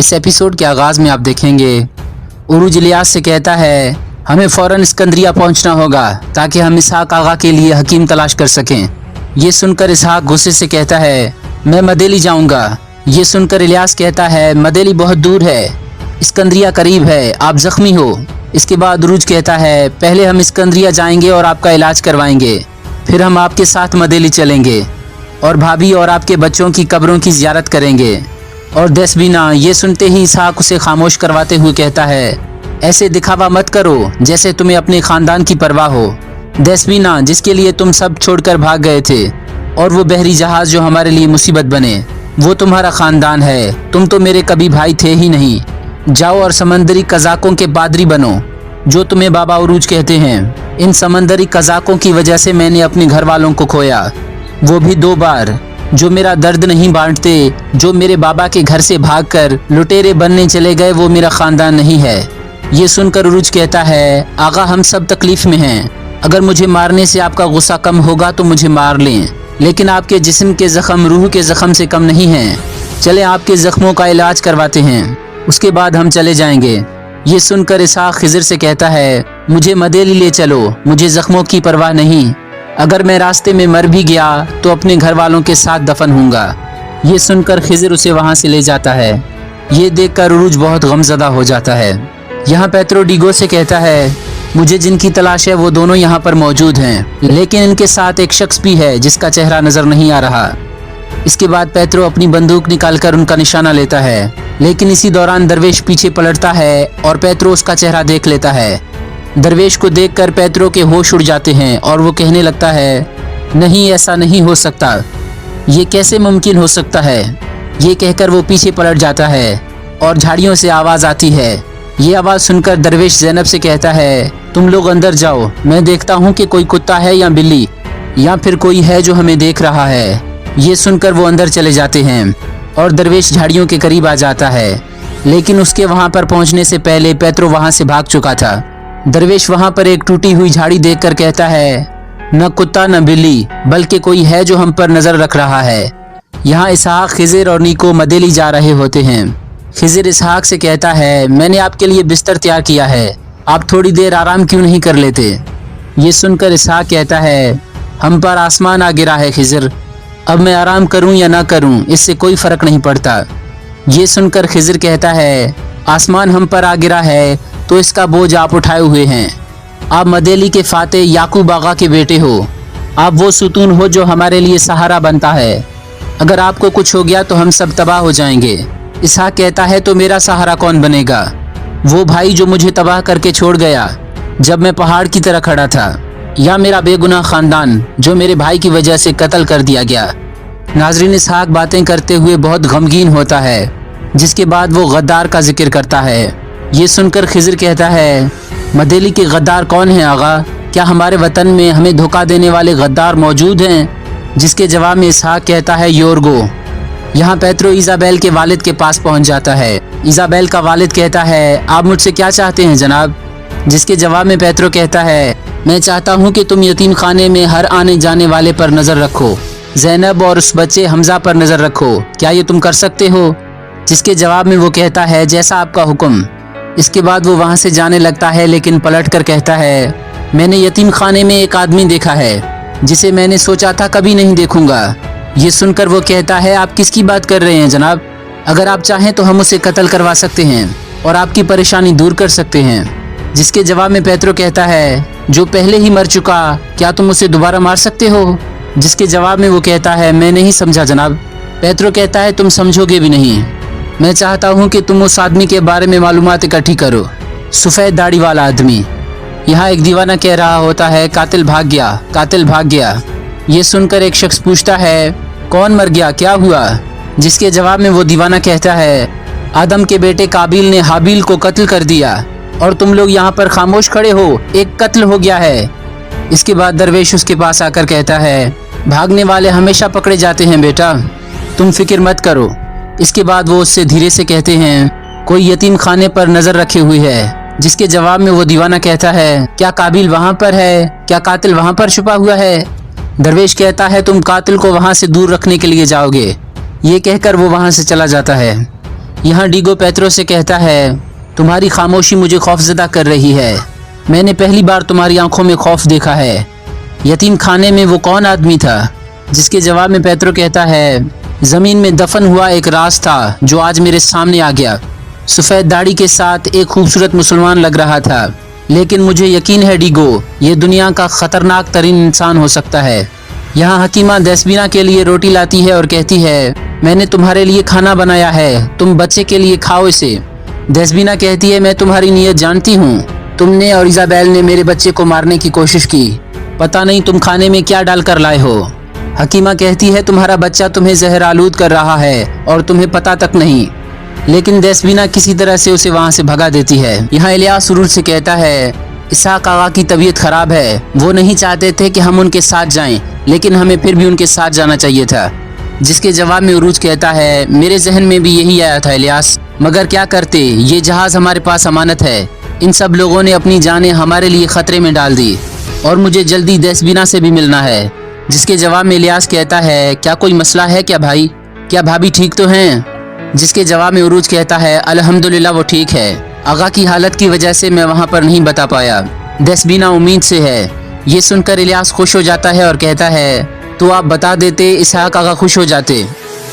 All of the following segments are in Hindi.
इस एपिसोड के आगाज में आप देखेंगे उरूज इलियास से कहता है हमें फौरन इस्कंदरिया पहुंचना होगा ताकि हम इसहाक आगा के लिए हकीम तलाश कर सकें। ये सुनकर इसहाक गुस्से से कहता है मैं मदेली जाऊंगा। ये सुनकर इलियास कहता है मदेली बहुत दूर है, इस्कंदरिया करीब है, आप जख्मी हो। इसके बाद उरूज कहता है पहले हम इस्कंदरिया जाएंगे और आपका इलाज करवाएंगे, फिर हम आपके साथ मदेली चलेंगे और भाभी और आपके बच्चों की कब्रों की ज़ियारत करेंगे। और देस्बीना ये सुनते ही इसहाक उसे खामोश करवाते हुए कहता है ऐसे दिखावा मत करो जैसे तुम्हें अपने खानदान की परवाह हो। देस्बीना जिसके लिए तुम सब छोड़कर भाग गए थे और वो बहरी जहाज जो हमारे लिए मुसीबत बने, वो तुम्हारा खानदान है। तुम तो मेरे कभी भाई थे ही नहीं। जाओ और समंदरी कज़ाकों के पादरी बनो जो तुम्हें बाबा उरूज कहते हैं। इन समंदरी कज़ाकों की वजह से मैंने अपने घर वालों को खोया, वो भी 2 बार। जो मेरा दर्द नहीं बांटते, जो मेरे बाबा के घर से भागकर लुटेरे बनने चले गए, वो मेरा खानदान नहीं है। ये सुनकर उरूज कहता है आगा हम सब तकलीफ में हैं। अगर मुझे मारने से आपका गुस्सा कम होगा तो मुझे मार लें, लेकिन आपके जिस्म के जख्म रूह के जख्म से कम नहीं हैं। चले आपके जख्मों का इलाज करवाते हैं, उसके बाद हम चले जाएंगे। ये सुनकर इसहाक खिज़र से कहता है मुझे मदेली ले चलो, मुझे जख्मों की परवाह नहीं। अगर मैं रास्ते में मर भी गया तो अपने घर वालों के साथ दफन होऊंगा। ये सुनकर खिज़र उसे वहाँ से ले जाता है। ये देखकर उरूज बहुत गमज़दा हो जाता है। यहाँ पेत्रो डीगो से कहता है मुझे जिनकी तलाश है वो दोनों यहाँ पर मौजूद हैं, लेकिन इनके साथ एक शख्स भी है जिसका चेहरा नजर नहीं आ रहा। इसके बाद पेत्रो अपनी बंदूक निकालकर उनका निशाना लेता है, लेकिन इसी दौरान दरवेश पीछे पलटता है और पेत्रो उसका चेहरा देख लेता है। दरवेश को देखकर पेत्रो के होश उड़ जाते हैं और वो कहने लगता है नहीं, ऐसा नहीं हो सकता, ये कैसे मुमकिन हो सकता है। ये कहकर वो पीछे पलट जाता है और झाड़ियों से आवाज़ आती है। ये आवाज़ सुनकर दरवेश ज़ैनब से कहता है तुम लोग अंदर जाओ, मैं देखता हूँ कि कोई कुत्ता है या बिल्ली या फिर कोई है जो हमें देख रहा है। ये सुनकर वो अंदर चले जाते हैं और दरवेश झाड़ियों के करीब आ जाता है, लेकिन उसके वहाँ पर पहुँचने से पहले पेत्रो वहाँ से भाग चुका था। दरवेश वहाँ पर एक टूटी हुई झाड़ी देखकर कहता है न कुत्ता न बिल्ली, बल्कि कोई है जो हम पर नज़र रख रहा है। यहाँ इसहाक, खिज़र और नीको मदेली जा रहे होते हैं। खिज़र इसहाक से कहता है मैंने आपके लिए बिस्तर तैयार किया है, आप थोड़ी देर आराम क्यों नहीं कर लेते। ये सुनकर इसहाक कहता है हम पर आसमान आ गिरा है खिज़र, अब मैं आराम करूं या ना करूं इससे कोई फ़र्क नहीं पड़ता। ये सुनकर खिज़र कहता है आसमान हम पर आ गिरा है तो इसका बोझ आप उठाए हुए हैं। आप मदेली के फाते याकूब आगा के बेटे हो, आप वो सुतून हो जो हमारे लिए सहारा बनता है। अगर आपको कुछ हो गया तो हम सब तबाह हो जाएंगे। इसहाक कहता है तो मेरा सहारा कौन बनेगा, वो भाई जो मुझे तबाह करके छोड़ गया जब मैं पहाड़ की तरह खड़ा था, या मेरा बेगुनाह खानदान जो मेरे भाई की वजह से कत्ल कर दिया गया। नाजरीन, इसहाक बातें करते हुए बहुत गमगीन होता है, जिसके बाद वो गद्दार का जिक्र करता है। ये सुनकर खिज़र कहता है मदेली के गद्दार कौन है आगा, क्या हमारे वतन में हमें धोखा देने वाले गद्दार मौजूद हैं। जिसके जवाब में इसहाक कहता है योरगो। यहाँ पेत्रो इज़ाबेल के वालिद के पास पहुँच जाता है। इज़ाबेल का वालिद कहता है आप मुझसे क्या चाहते हैं जनाब। जिसके जवाब में पेत्रो कहता है मैं चाहता हूँ कि तुम यतीम खाने में हर आने जाने वाले पर नज़र रखो, ज़ैनब और उस बच्चे हमजा पर नज़र रखो, क्या ये तुम कर सकते हो। जिसके जवाब में वो कहता है जैसा आपका हुक्म। इसके बाद वो वहाँ से जाने लगता है, लेकिन पलट कर कहता है मैंने यतीम खाने में एक आदमी देखा है जिसे मैंने सोचा था कभी नहीं देखूंगा। ये सुनकर वो कहता है आप किसकी बात कर रहे हैं जनाब, अगर आप चाहें तो हम उसे कत्ल करवा सकते हैं और आपकी परेशानी दूर कर सकते हैं। जिसके जवाब में पेत्रो कहता है जो पहले ही मर चुका, क्या तुम उसे दोबारा मार सकते हो। जिसके जवाब में वो कहता है मैं नहीं समझा जनाब। पेत्रो कहता है तुम समझोगे भी नहीं, मैं चाहता हूँ कि तुम उस आदमी के बारे में मालूमात इकट्ठी करो, सफ़ेद दाढ़ी वाला आदमी। यहाँ एक दीवाना कह रहा होता है कातिल भाग गया, कातिल भाग गया। ये सुनकर एक शख्स पूछता है कौन मर गया, क्या हुआ। जिसके जवाब में वो दीवाना कहता है आदम के बेटे काबिल ने हाबिल को कत्ल कर दिया और तुम लोग यहाँ पर खामोश खड़े हो, एक कत्ल हो गया है। इसके बाद दरवेश उसके पास आकर कहता है भागने वाले हमेशा पकड़े जाते हैं बेटा, तुम फिक्र मत करो। इसके बाद वो उससे धीरे से कहते हैं कोई यतीम खाने पर नज़र रखे हुई है। जिसके जवाब में वो दीवाना कहता है क्या काबिल वहाँ पर है, क्या कातिल वहाँ पर छुपा हुआ है। दरवेश कहता है तुम कातिल को वहाँ से दूर रखने के लिए जाओगे। ये कहकर वो वहाँ से चला जाता है। यहाँ डीगो पेत्रो से कहता है, तुम्हारी खामोशी मुझे खौफजदा कर रही है। मैंने पहली बार तुम्हारी आंखों में खौफ देखा है। यतीम खाने में वो कौन आदमी था? जिसके जवाब में पेत्रो कहता है, जमीन में दफन हुआ एक राज था जो आज मेरे सामने आ गया। सफ़ेद दाढ़ी के साथ एक खूबसूरत मुसलमान लग रहा था, लेकिन मुझे यकीन है डीगो, ये दुनिया का खतरनाक तरीन इंसान हो सकता है। यहाँ हकीमा देस्बिना के लिए रोटी लाती है और कहती है, मैंने तुम्हारे लिए खाना बनाया है, तुम बच्चे के लिए खाओ इसे। देस्बिना कहती है, मैं तुम्हारी नीयत जानती हूँ। तुमने और इजाबेल ने मेरे बच्चे को मारने की कोशिश की। पता नहीं तुम खाने में क्या डाल कर लाए हो। हकीमा कहती है, तुम्हारा बच्चा तुम्हें जहर आलूद कर रहा है और तुम्हें पता तक नहीं। लेकिन देस्बिना किसी तरह से उसे वहाँ से भगा देती है। यहाँ इलियास सुरूर से कहता है, इसहाक आगा की तबीयत खराब है। वो नहीं चाहते थे कि हम उनके साथ जाएं, लेकिन हमें फिर भी उनके साथ जाना चाहिए था। जिसके जवाब में उरूज कहता है, मेरे जहन में भी यही आया था इलियास, मगर क्या करते, ये जहाज हमारे पास अमानत है। इन सब लोगों ने अपनी जानें हमारे लिए खतरे में डाल दी और मुझे जल्दी देस्बिना से भी मिलना है। जिसके जवाब में इलियास कहता है, क्या कोई मसला है क्या भाई? क्या भाभी ठीक तो हैं? जिसके जवाब में उरूज कहता है, अल्हम्दुलिल्लाह वो ठीक है। आगा की हालत की वजह से मैं वहाँ पर नहीं बता पाया। देस्बिना उम्मीद से है। ये सुनकर इलियास खुश हो जाता है और कहता है, तो आप बता देते, इसहाक आगा खुश हो जाते।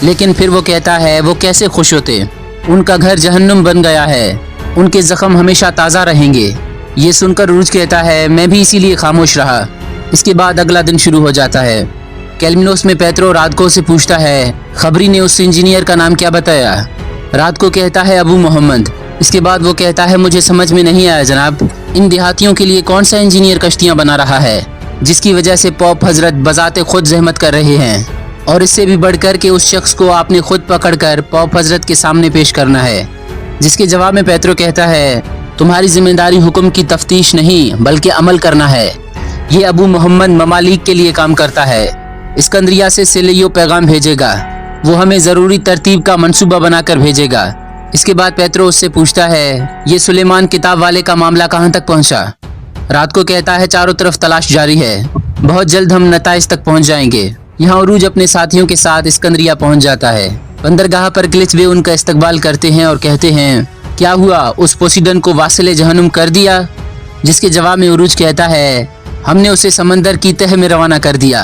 लेकिन फिर वो कहता है, वो कैसे खुश होते? उनका घर जहन्नुम बन गया है, उनके जख्म हमेशा ताज़ा रहेंगे। ये सुनकर उरूज कहता है, मैं भी इसीलिए खामोश रहा। इसके बाद अगला दिन शुरू हो जाता है। कैलमिनोस में पेत्रो रादको से पूछता है, खबरी ने उस इंजीनियर का नाम क्या बताया? रादको कहता है, अबू मोहम्मद। इसके बाद वो कहता है, मुझे समझ में नहीं आया जनाब, इन देहातियों के लिए कौन सा इंजीनियर कश्तियाँ बना रहा है, जिसकी वजह से पॉप हजरत बजाते खुद जहमत कर रहे हैं, और इससे भी बढ़कर के उस शख्स को आपने खुद पकड़कर पॉप हजरत के सामने पेश करना है। जिसके जवाब में पेत्रो कहता है, तुम्हारी जिम्मेदारी हुक्म की तफ्तीश नहीं बल्कि अमल करना है। ये अबू मोहम्मद ममालिक के लिए काम करता है। इस्कंदरिया से सेलियो पैगाम भेजेगा, वो हमें ज़रूरी तरतीब का मंसूबा बनाकर भेजेगा। इसके बाद पेत्रो उससे पूछता है, ये सुलेमान किताब वाले का मामला कहाँ तक पहुँचा? रात को कहता है, चारों तरफ तलाश जारी है, बहुत जल्द हम नताइज तक पहुँच जाएंगे। यहाँ उरूज अपने साथियों के साथ इस्कंदरिया पहुँच जाता है। बंदरगाह पर क्लिचबे उनका इस्तकबाल करते हैं और कहते हैं, क्या हुआ, उस पोसीडन को वासिले जहन्नुम कर दिया? जिसके जवाब में उरूज कहता है, हमने उसे समंदर की तह में रवाना कर दिया,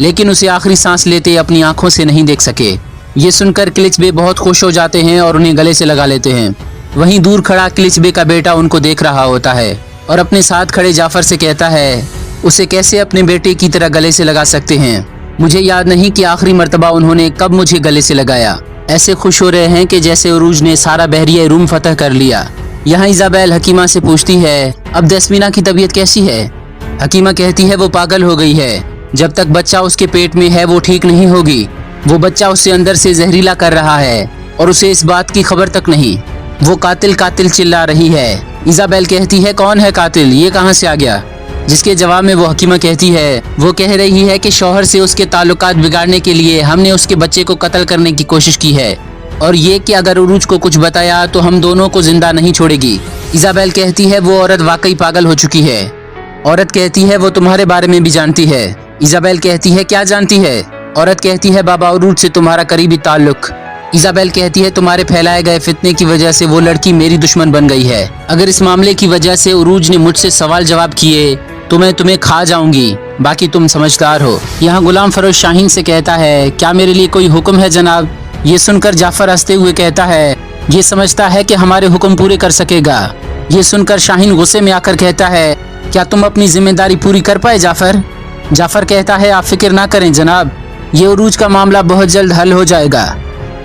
लेकिन उसे आखिरी सांस लेते अपनी आंखों से नहीं देख सके। ये सुनकर क्लिचबे बहुत खुश हो जाते हैं और उन्हें गले से लगा लेते हैं। वहीं दूर खड़ा क्लिचबे का बेटा उनको देख रहा होता है और अपने साथ खड़े जाफर से कहता है, उसे कैसे अपने बेटे की तरह गले से लगा सकते हैं? मुझे याद नहीं कि आखिरी मर्तबा उन्होंने कब मुझे गले से लगाया। ऐसे खुश हो रहे हैं कि जैसे उरूज ने सारा बहरिया रूम फतह कर लिया। यहाँ इजाबेल हकीमा से पूछती है, अब देस्बिना की तबीयत कैसी है? हकीमा कहती है, वो पागल हो गई है, जब तक बच्चा उसके पेट में है वो ठीक नहीं होगी। वो बच्चा उससे अंदर से जहरीला कर रहा है और उसे इस बात की खबर तक नहीं। वो कातिल कातिल चिल्ला रही है। इजाबेल कहती है, कौन है कातिल, ये कहाँ से आ गया? जिसके जवाब में वो हकीमा कहती है, वो कह रही है कि शौहर से उसके ताल्लुकात बिगाड़ने के लिए हमने उसके बच्चे को कत्ल करने की कोशिश की है, और ये कि अगर उरूज को कुछ बताया तो हम दोनों को जिंदा नहीं छोड़ेगी। इजाबेल कहती है, वो औरत वाकई पागल हो चुकी है। औरत कहती है, वो तुम्हारे बारे में भी जानती है। इजाबेल कहती है, क्या जानती है? औरत कहती है, बाबा उरूज से तुम्हारा करीबी ताल्लुक। इजाबेल कहती है, तुम्हारे फैलाए गए फितने की वजह से वो लड़की मेरी दुश्मन बन गई है। अगर इस मामले की वजह से उरूज ने मुझसे सवाल जवाब किए तो मैं तुम्हें खा जाऊंगी, बाकी तुम समझदार हो। यहाँ गुलाम फरोज शाहीन से कहता है, क्या मेरे लिए कोई हुक्म है जनाब? ये सुनकर जाफर हंसते हुए कहता है, ये समझता है कि हमारे हुक्म पूरे कर सकेगा। ये सुनकर शाहीन गुस्से में आकर कहता है, क्या तुम अपनी जिम्मेदारी पूरी कर पाए जाफर? जाफर कहता है, आप फिक्र ना करें जनाब, ये उरूज का मामला बहुत जल्द हल हो जाएगा।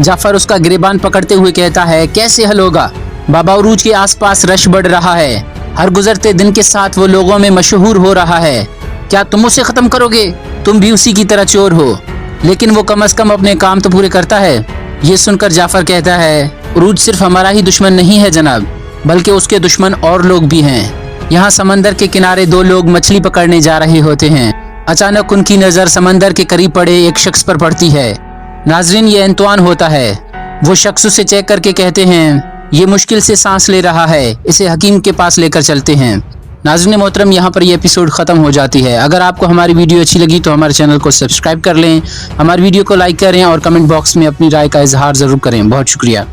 जाफर उसका गिरेबान पकड़ते हुए कहता है, कैसे हल होगा? बाबा उरूज के आसपास रश बढ़ रहा है, हर गुजरते दिन के साथ वो लोगों में मशहूर हो रहा है। क्या तुम उसे खत्म करोगे? तुम भी उसी की तरह चोर हो, लेकिन वो कम से कम अपने काम तो पूरे करता है। ये सुनकर जाफर कहता है, उरूज सिर्फ हमारा ही दुश्मन नहीं है जनाब, बल्कि उसके दुश्मन और लोग भी हैं। यहाँ समंदर के किनारे दो लोग मछली पकड़ने जा रहे होते हैं। अचानक उनकी नज़र समंदर के करीब पड़े एक शख्स पर पड़ती है। नाजरीन, ये अंतवान होता है। वो शख्स उसे चेक करके कहते हैं, ये मुश्किल से सांस ले रहा है, इसे हकीम के पास लेकर चलते हैं। नाज़रीन मोहतरम, यहाँ पर ये एपिसोड ख़त्म हो जाती है। अगर आपको हमारी वीडियो अच्छी लगी तो हमारे चैनल को सब्सक्राइब कर लें, हमारी वीडियो को लाइक करें और कमेंट बॉक्स में अपनी राय का इजहार ज़रूर करें। बहुत शुक्रिया।